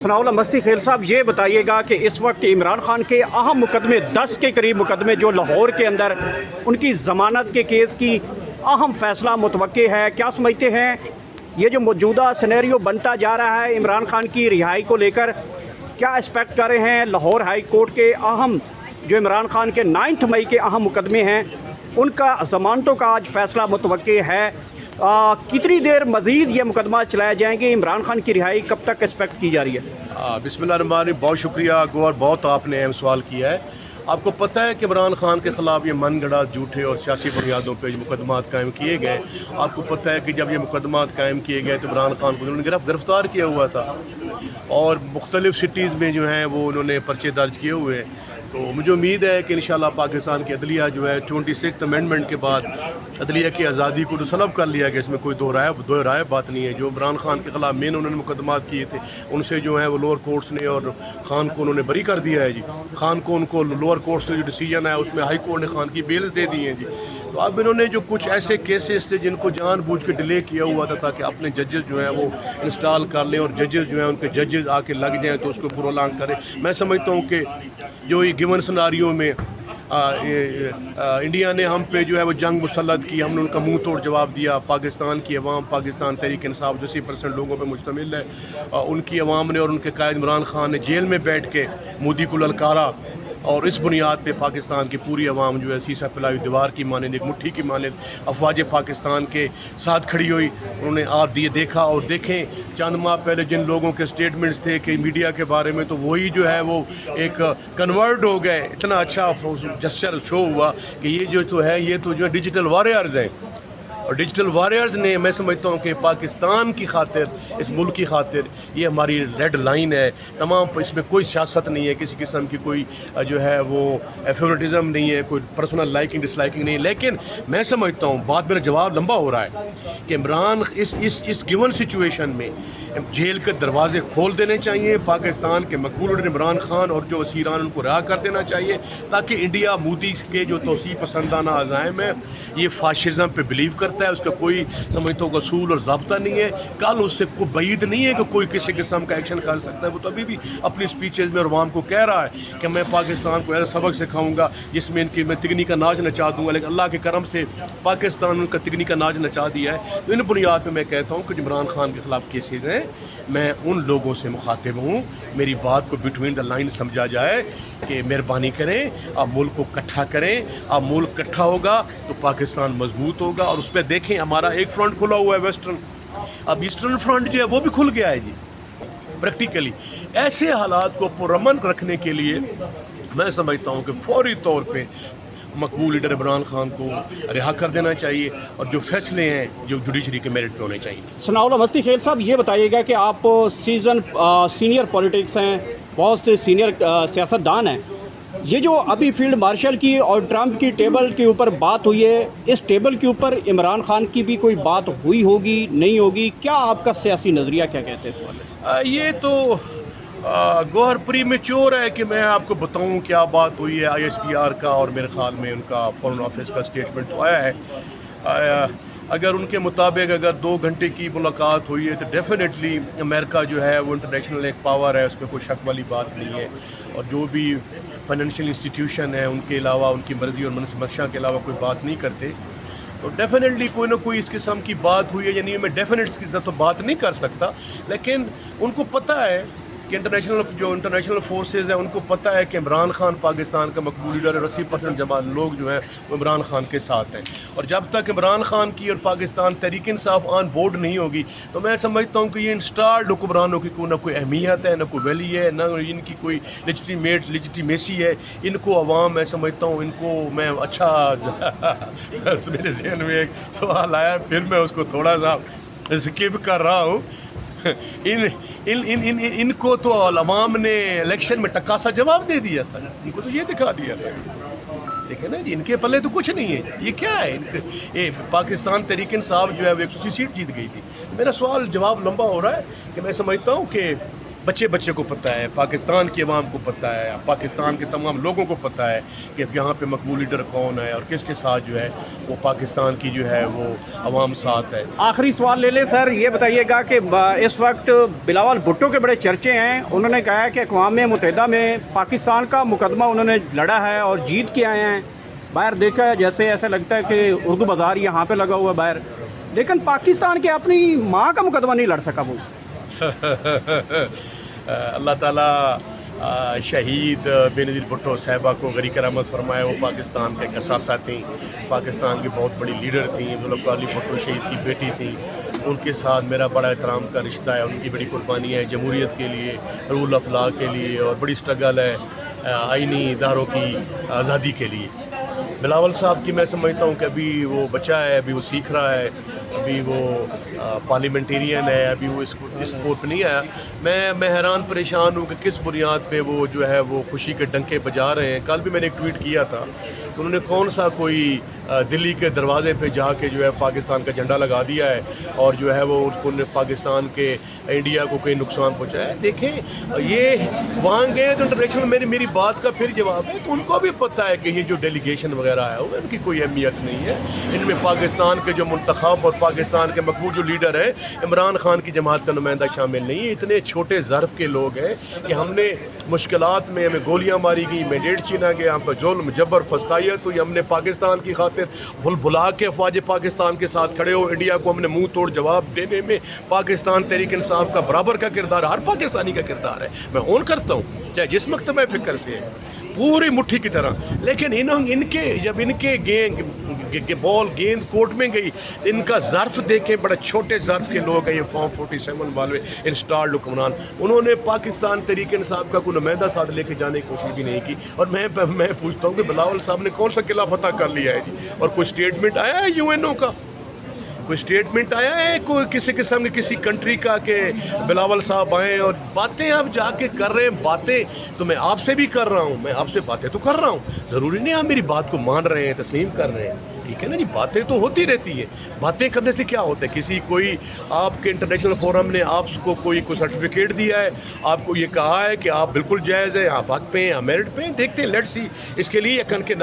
सनाउल मस्ती खेल साहब, ये बताइएगा कि इस वक्त इमरान खान के अहम मुकदमे 10 के करीब मुकदमे जो लाहौर के अंदर उनकी ज़मानत के केस की अहम फ़ैसला मुतवक्के है, क्या समझते हैं ये जो मौजूदा सिनेरियो बनता जा रहा है इमरान खान की रिहाई को लेकर, क्या एक्सपेक्ट कर रहे हैं? लाहौर हाई कोर्ट के अहम जो इमरान खान के 9 मई के अहम मुकदमे हैं उनका ज़मानतों का आज फ़ैसला मुतवक्के है। कितनी देर मज़ीद ये मुकदमा चलाए जाएंगे? इमरान खान की रिहाई कब तक एक्सपेक्ट की जा रही है? बिस्मिल्लाह, बहुत शुक्रिया गौर, बहुत आपने अहम सवाल किया है। आपको पता है कि इमरान खान के ख़िलाफ़ ये मन गढ़ा झूठे और सियासी बुनियादों पर मुकदमात कायम किए गए। आपको पता है कि जब ये मुकदमात कायम किए गए तो इमरान खान को उन्होंने गिरफ़्तार किया हुआ था और मुख्तलिफ़ सिटीज़ में जो है वो उन्होंने पर्चे दर्ज किए हुए हैं। तो मुझे उम्मीद है कि इंशाल्लाह पाकिस्तान की अदलिया जो है 26 अमेंडमेंट के बाद अदलिया की आज़ादी को तो सलब कर लिया गया, इसमें कोई दो राय बात नहीं है। जो इमरान खान के ख़िलाफ़ मेन उन्होंने मुकदमात किए थे उनसे जो है वो लोअर कोर्ट्स ने और खान को उन्होंने बरी कर दिया है जी। खान को उनको लोअर कोर्ट्स ने जो डिसीजन है उसमें हाई कोर्ट ने खान की बेल दे दी है जी। तो अब इन्होंने जो कुछ ऐसे केसेस थे जिनको जानबूझ के डिले किया हुआ था ताकि अपने जजेस जो हैं वो इंस्टॉल कर लें और जजेस जो हैं उनके जजेस आके लग जाएं तो उसको प्रोलॉन्ग करें। मैं समझता हूँ कि जो ये गिवन सिनारियो में इंडिया ने हम पे जो है वो जंग मुसल्लत की, हमने उनका मुंह तोड़ जवाब दिया। पाकिस्तान की अवाम, पाकिस्तान तहरीक इंसाफ जो 80% लोगों पे मुश्तमिल है, उनकी अवाम ने और उनके कायद इमरान खान ने जेल में बैठ के मोदी को ललकारा और इस बुनियाद पे पाकिस्तान की पूरी अवाम जो है सीसा पिलाई दीवार की मानद, एक मुट्ठी की मानद अफवाज पाकिस्तान के साथ खड़ी हुई। उन्होंने आप दिए देखा और देखें चंद माह पहले जिन लोगों के स्टेटमेंट्स थे कि मीडिया के बारे में, तो वही जो है वो एक कन्वर्ट हो गए। इतना अच्छा जस्चर शो हुआ कि ये जो तो है ये तो जो डिजिटल वॉरियर्स हैं और डिजिटल वॉरियर्स ने, मैं समझता हूँ कि पाकिस्तान की खातिर, इस मुल्क की खातिर ये हमारी रेड लाइन है तमाम। इसमें कोई सियासत नहीं है, किसी किस्म की कोई जो है वो फेवरेटिज़म नहीं है, कोई पर्सनल लाइकिंग डिसलाइकिंग नहीं है। लेकिन मैं समझता हूँ, बात मेरा जवाब लंबा हो रहा है, कि इमरान इस गिवन सिचुएशन में जेल के दरवाजे खोल देने चाहिए। पाकिस्तान के मकबूल इमरान खान और जो वसीरान उनको रिहा कर देना चाहिए ताकि इंडिया मोदी के जो तोसी पसंदाना अज़ाइम है, ये फाशिज़म पे बिलीव करता है, उसका कोई समझता हूँ असूल और ज़ाब्ता नहीं है। कल उससे कोई बैद नहीं है कि कोई किसी किस्म का एक्शन कर सकता है। वो तो अभी भी अपनी स्पीचेज़ में और अवाम को कह रहा है कि मैं पाकिस्तान को ऐसा सबक सिखाऊंगा जिसमें इनकी मैं तिगनी का नाच नचा दूँगा। लेकिन अल्लाह के करम से पाकिस्तान उनका तिगनी का नाच नचा दिया है। तो इन बुनियाद पर मैं कहता हूँ कि इमरान खान के ख़िलाफ़ केसेज़ हैं। मैं उन लोगों से मुखातिब हूँ, मेरी बात को बिटवीन द लाइन समझा जाए कि मेहरबानी करें, आप मुल्क को इकट्ठा करें। आप मुल्क इकट्ठा होगा तो पाकिस्तान मजबूत होगा। और उस पर देखें, हमारा एक फ्रंट खुला हुआ है वेस्टर्न, अब ईस्टर्न फ्रंट जो है वो भी खुल गया है जी प्रैक्टिकली। ऐसे हालात को पुरअमन रखने के लिए मैं समझता हूँ कि फौरी तौर पे मकबूल लीडर इमरान खान को रिहा कर देना चाहिए और जो फैसले हैं जो जुडिशरी के मेरिट पे होने चाहिए। सनाउल मस्ती खेल साहब, ये बताइएगा कि आप सीनियर पॉलिटिक्स हैं, बहुत से सीनियर सियासतदान हैं, ये जो अभी फील्ड मार्शल की और ट्रंप की टेबल के ऊपर बात हुई है, इस टेबल के ऊपर इमरान खान की भी कोई बात हुई होगी, नहीं होगी? क्या आपका सियासी नज़रिया क्या कहते हैं इस वाले से? ये तो गौहर प्री मेच्योर है कि मैं आपको बताऊं क्या बात हुई है ISPR का, और मेरे ख्याल में उनका फॉरेन ऑफिस का स्टेटमेंट तो आया है। अगर उनके मुताबिक अगर 2 घंटे की मुलाकात हुई है तो डेफिनेटली अमेरिका जो है वो इंटरनेशनल एक पावर है, उसमें कोई शक वाली बात नहीं है। और जो भी फाइनेंशियल इंस्टीट्यूशन है उनके अलावा, उनकी मर्ज़ी और मंशा के अलावा कोई बात नहीं करते। तो डेफिनेटली कोई ना कोई इस किस्म की बात हुई है या नहीं, मैं डेफिनेट की तो बात नहीं कर सकता। लेकिन उनको पता है कि इंटरनेशनल फोर्सेस हैं, उनको पता है कि इमरान खान पाकिस्तान का मकबूल लीडर है। 80% जमात लोग जो हैं वो इमरान खान के साथ हैं। और जब तक इमरान खान की और पाकिस्तान तहरीक इंसाफ ऑन बोर्ड नहीं होगी तो मैं समझता हूँ कि ये इंस्टाल्ड हुक्मरानों की कोई ना कोई अहमियत है, ना कोई वैली है, ना इनकी कोई लेजिटिमेसी है। इनको अवाम, मैं समझता हूँ इनको मैं अच्छा मेरे जहन में एक सवाल आया, फिर मैं उसको थोड़ा सा स्किप कर रहा हूँ। इनको तो अवाम ने इलेक्शन में टक्का सा जवाब दे दिया था, इनको तो ये दिखा दिया था। देखे ना जी, इनके पल्ले तो कुछ नहीं है। ये क्या है, ये पाकिस्तान तहरीक इंसाफ जो है वो 180 सीट जीत गई थी। मेरा सवाल जवाब लंबा हो रहा है कि मैं समझता हूँ कि बच्चे बच्चे को पता है, पाकिस्तान की अवाम को पता है, पाकिस्तान के तमाम लोगों को पता है कि अब यहाँ पे मकबूल लीडर कौन है और किसके साथ जो है वो पाकिस्तान की जो है वो अवाम साथ है। आखिरी सवाल ले लें सर, ये बताइएगा कि इस वक्त बिलावल भुट्टो के बड़े चर्चे हैं। उन्होंने कहा है कि अक़वाम मुत्तहिदा में पाकिस्तान का मुकदमा उन्होंने लड़ा है और जीत के आए हैं। बाहर देखा है जैसे ऐसा लगता है कि उर्दू बाज़ार यहाँ पे लगा हुआ है बाहर, लेकिन पाकिस्तान के अपनी माँ का मुकदमा नहीं लड़ सका वो। अल्लाह ताला शहीद बेनज़ीर भुट्टो साहिबा को गरी करामत फरमाए। वो पाकिस्तान के कसासा थी, पाकिस्तान की बहुत बड़ी लीडर थी, ज़ुल्फ़िकार अली भुट्टो शहीद की बेटी थी। उनके साथ मेरा बड़ा एहतराम का रिश्ता है, उनकी बड़ी कुर्बानी है जमहूरियत के लिए, रूल ऑफ लॉ के लिए, और बड़ी स्ट्रगल है आइनी इदारों की आज़ादी के लिए। बिलावल साहब की मैं समझता हूँ कि अभी वो बच्चा है, अभी वो सीख रहा है, अभी वो पार्लियामेंटेरियन है, अभी वो इस कोर्ट पर नहीं आया। मैं हैरान परेशान हूँ कि किस बुनियाद पे वो जो है वो खुशी के डंके बजा रहे हैं। कल भी मैंने एक ट्वीट किया था कि उन्होंने कौन सा कोई दिल्ली के दरवाजे पे जाके जो है पाकिस्तान का झंडा लगा दिया है और जो है वो उन्होंने पाकिस्तान के इंडिया को कोई नुकसान पहुँचाया है। देखें ये वहाँ गए तो इंटरनेशनल मेरी बात का फिर जवाब है कि उनको भी पता है कि ये जो डेलीगेशन वगैरह है वो इनकी कोई अहमियत नहीं है। इनमें पाकिस्तान के जो मुंतखब और पाकिस्तान के मकबूल जो लीडर है इमरान खान की जमात का नुमाइंदा शामिल नहीं है। इतने छोटे ज़र्फ़ के लोग हैं कि हमने मुश्किलात में हमें गोलियाँ मारी गई, मैंडेट छीना गया, हम पर जुल्म जबर फस्तायत हुई, हमने पाकिस्तान की खातिर भुला के अफवाज पाकिस्तान के साथ खड़े हो। इंडिया को हमने मुंह तोड़ जवाब देने में पाकिस्तान तहरीक इंसाफ का बराबर का किरदार, हर पाकिस्तानी का किरदार है। मैं ऑन करता हूँ चाहे जिस मकतबा फ़िक्र से है, पूरी मुट्ठी की तरह। लेकिन इनके जब इनके गेंद कोर्ट में गई, इनका ज़र्फ देखें, बड़े छोटे ज़र्फ के लोग हैं ये फॉर्म 47 वाले इंस्टॉल्ड हुक्मरान। उन्होंने पाकिस्तान तहरीक इंसाफ का कोई नुमाइंदा साथ लेके जाने की कोशिश भी नहीं की। और मैं पूछता हूँ कि बिलावल साहब ने कौन सा किला फतह कर लिया है जी? और कोई स्टेटमेंट आया है यूएनओ का? कोई स्टेटमेंट आया है कोई किसी किस्म के किसी कंट्री का कि बिलावल साहब आए? और बातें आप जाके कर रहे हैं, बातें तो मैं आपसे भी कर रहा हूँ, मैं आपसे बातें तो कर रहा हूँ, ज़रूरी नहीं आप मेरी बात को मान रहे हैं, तस्लीम कर रहे हैं, ठीक है ना जी? बातें तो होती रहती है। बातें करने से क्या होता है? किसी कोई आपके इंटरनेशनल फोरम ने आपको कोई सर्टिफिकेट दिया है, आपको ये कहा है कि आप बिल्कुल जायज़ है, आप हक पे हैं, आप मेरिट पे हैं, देखते हैं, लेट्स सी। इसके लिए अकल के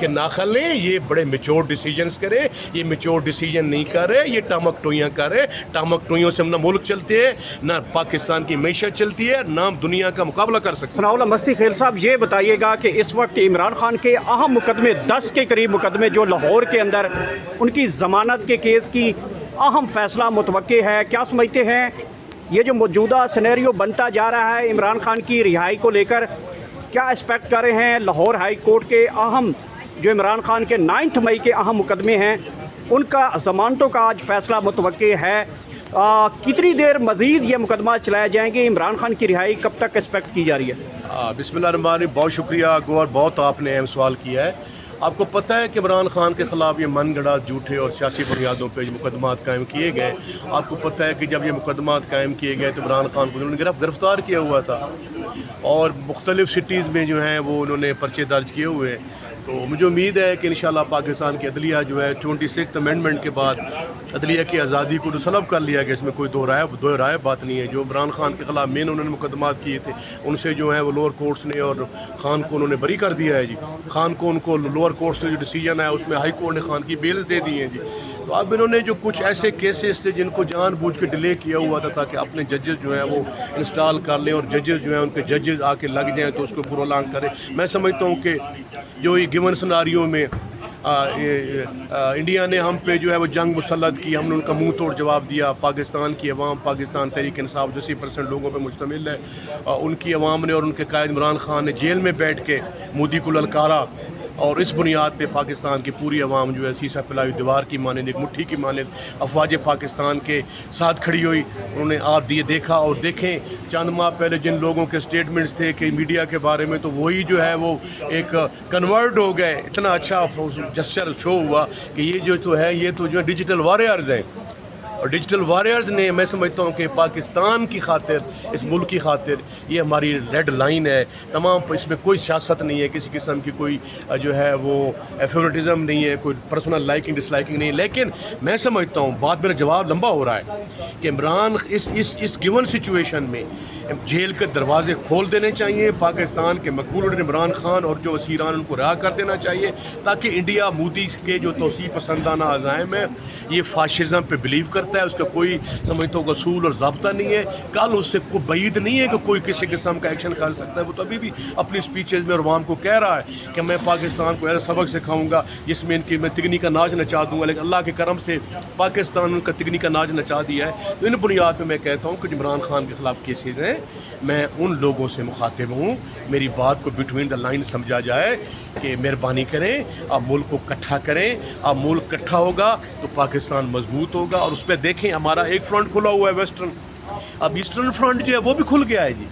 नाखल लें, ये बड़े मेच्योर डिसीजंस करें। ये मेच्योर डिसीजन नहीं कर रहे, ये टामक टोइयाँ कर रहे। टामक टोइयों से ना मुल्क चलते हैं, ना पाकिस्तान की मैशत चलती है, ना दुनिया का मुकाबला कर सकते। सनाउल्लाह मस्ती खेल साहब, ये बताइएगा कि इस वक्त इमरान खान के अहम मुकदमे 10 के करीब मुकदमे जो लाहौर के अंदर उनकी ज़मानत के केस की अहम फ़ैसला मुतवक्के है, क्या समझते हैं ये जो मौजूदा सिनेरियो बनता जा रहा है इमरान खान की रिहाई को लेकर, क्या एक्सपेक्ट कर रहे हैं? लाहौर हाई कोर्ट के अहम जो इमरान खान के 9 मई के अहम मुकदमे हैं उनका ज़मानतों का आज फ़ैसला मुतवक्के है। कितनी देर मज़ीद ये मुकदमा चलाए जाएंगे? इमरान खान की रिहाई कब तक एक्सपेक्ट की जा रही है? बिस्मिल्लाह, बहुत शुक्रिया गौर, बहुत आपने अहम सवाल किया है। आपको पता है कि इमरान खान के ख़िलाफ़ ये मनगढ़ा झूठे और सियासी बुनियादों पर मुकदमात कायम किए गए। आपको पता है कि जब ये मुकदमात कायम किए गए तो इमरान खान को उन्होंने गिरफ़्तार किया हुआ था और मुख्तलिफ़ सिटीज़ में जो हैं वो उन्होंने पर्चे दर्ज किए हुए हैं। तो मुझे उम्मीद है कि इंशाल्लाह पाकिस्तान की अदलिया जो है 26th अमेंडमेंट के बाद अदलिया की आज़ादी को तो सलब कर लिया गया, इसमें कोई दो राय बात नहीं है। जो इमरान खान के ख़िलाफ़ मेन उन्होंने मुकदमात किए थे उनसे जो है वो लोअर कोर्ट्स ने और खान को उन्होंने बरी कर दिया है जी। खान को उनको लोअर कोर्ट से जो डिसीजन है उसमें हाई कोर्ट ने खान की बेल दे दी है जी। तो अब इन्होंने जो कुछ ऐसे केसेस थे जिनको जानबूझ के डिले किया हुआ था ताकि अपने जजेस जो हैं वो इंस्टॉल कर लें और जजेस जो हैं उनके जजेस आके लग जाएं तो उसको प्रोलॉन्ग करें। मैं समझता हूँ कि जो ये गिवन सिनारियो में इंडिया ने हम पे जो है वो जंग मुसल्लत की, हमने उनका मुंह तोड़ जवाब दिया। पाकिस्तान की अवाम, पाकिस्तान तहरीक इंसाफ जो 80% लोगों पे मुश्तमिल है, उनकी अवाम ने और उनके कायद इमरान खान ने जेल में बैठ के मोदी को ललकारा और इस बुनियाद पे पाकिस्तान की पूरी अवाम जो है सीसा फैलाई दीवार की मानद, एक मुट्ठी की मानद अफवाज पाकिस्तान के साथ खड़ी हुई। उन्होंने आप दिए देखा और देखें चंद माह पहले जिन लोगों के स्टेटमेंट्स थे कि मीडिया के बारे में, तो वही जो है वो एक कन्वर्ट हो गए। इतना अच्छा जस्चर शो हुआ कि ये जो तो है ये तो जो डिजिटल वॉरियर्स हैं, اور ڈیجیٹل وارئرز نے میں سمجھتا ہوں کہ پاکستان کی خاطر اس ملک کی خاطر یہ ہماری ریڈ لائن ہے تمام. اس میں کوئی سیاست نہیں ہے, کسی قسم کی کوئی جو ہے وہ فیورٹزم نہیں ہے, کوئی پرسنل لائکنگ ڈس لائکنگ نہیں ہے. لیکن میں سمجھتا ہوں بات میرا جواب لمبا ہو رہا ہے کہ عمران اس گیون سچویشن میں جیل کے دروازے کھول دینے چاہیے. پاکستان کے مقبول لیڈر عمران خان اور جو وزیران ان کو رہا کر دینا چاہیے تاکہ انڈیا مودی کے جو توسیع پسندانہ عزائم ہے, یہ فاشزم پہ بلیو کرتا ہے, اس کا کوئی سمجھتا ہوں اصول اور ضابطہ نہیں ہے. کل اس سے کوئی بعید نہیں ہے کہ کوئی کسی قسم کا ایکشن کر سکتا ہے. وہ تو ابھی بھی اپنی اسپیچز میں اور عوام کو کہہ رہا ہے کہ میں پاکستان کو ایسا سبق سکھاؤں گا جس میں ان کی میں تگنی کا ناچ نچا دوں گا. لیکن اللہ کے کرم سے پاکستان ان کا تگنی کا ناچ نچا دیا ہے. تو ان بنیاد پہ میں کہتا ہوں کہ عمران خان کے خلاف کیسز ہیں. میں ان لوگوں سے مخاطب ہوں, میری بات کو بٹوین دا لائن سمجھا جائے کہ مہربانی کریں آپ ملک کو اکٹھا کریں. آپ ملک اکٹھا ہوگا تو پاکستان مضبوط ہوگا. اور اس پہ دیکھیں ہمارا ایک فرنٹ کھلا ہوا ہے ویسٹرن, اب ایسٹرن فرنٹ جو ہے وہ بھی کھل گیا ہے جی.